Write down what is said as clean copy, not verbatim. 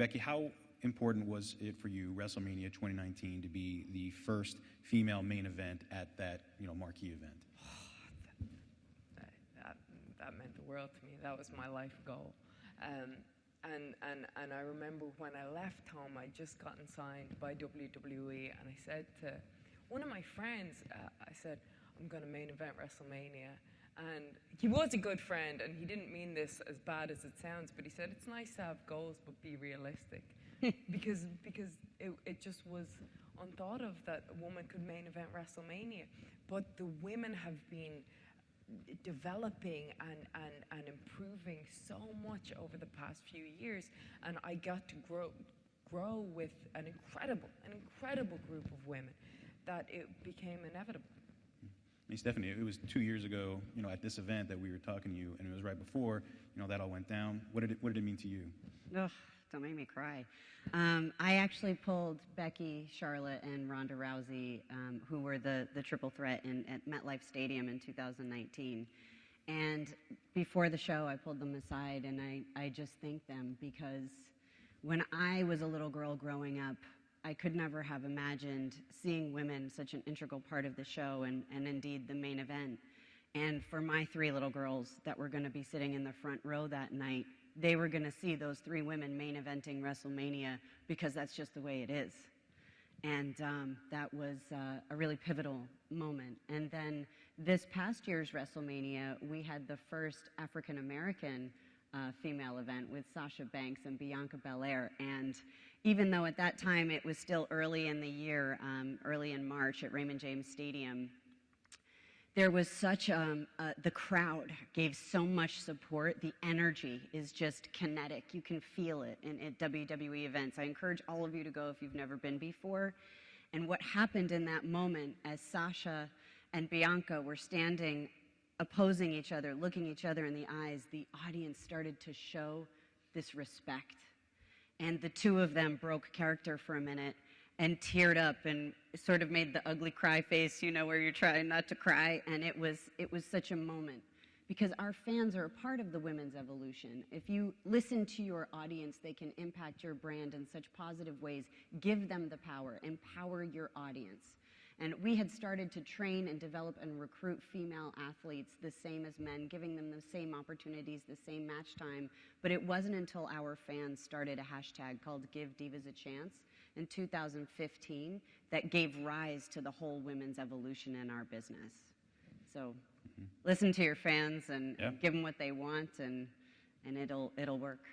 Becky, how important was it for you, WrestleMania 2019, to be the first female main event at that, marquee event? That meant the world to me. That was my life goal. And I remember when I left home, I'd just gotten signed by WWE, and I said to one of my friends, I said, I'm going to main event WrestleMania. And he was a good friend, and he didn't mean this as bad as it sounds, but he said, it's nice to have goals, but be realistic. because it just was unthought of that a woman could main event WrestleMania. But the women have been developing and improving so much over the past few years, and I got to grow with an incredible group of women that it became inevitable. Hey, Stephanie, it was 2 years ago, at this event that we were talking to you, and it was right before, that all went down. What did it mean to you? Ugh, don't make me cry. I actually pulled Becky, Charlotte, and Ronda Rousey, who were the triple threat at MetLife Stadium in 2019. And before the show, I pulled them aside, and I just thanked them, because when I was a little girl growing up, I could never have imagined seeing women such an integral part of the show and indeed the main event. And for my 3 little girls that were going to be sitting in the front row that night, they were going to see those 3 women main eventing WrestleMania, because that's just the way it is. And that was a really pivotal moment. And then this past year's WrestleMania, we had the first African-American female event with Sasha Banks and Bianca Belair. And even though at that time it was still early in the year, early in March at Raymond James Stadium, there was such the crowd gave so much support. The energy is just kinetic. You can feel it at WWE events. I encourage all of you to go if you've never been before. And what happened in that moment, as Sasha and Bianca were standing opposing each other, looking each other in the eyes, the audience started to show this respect. And the 2 of them broke character for a minute and teared up and sort of made the ugly cry face, where you're trying not to cry. And it was such a moment, because our fans are a part of the women's evolution. If you listen to your audience, they can impact your brand in such positive ways. Give them the power. Empower your audience. And we had started to train and develop and recruit female athletes the same as men, giving them the same opportunities, the same match time. But it wasn't until our fans started a hashtag called Give Divas a Chance in 2015 that gave rise to the whole women's evolution in our business. So listen to your fans and give them what they want, and it'll work.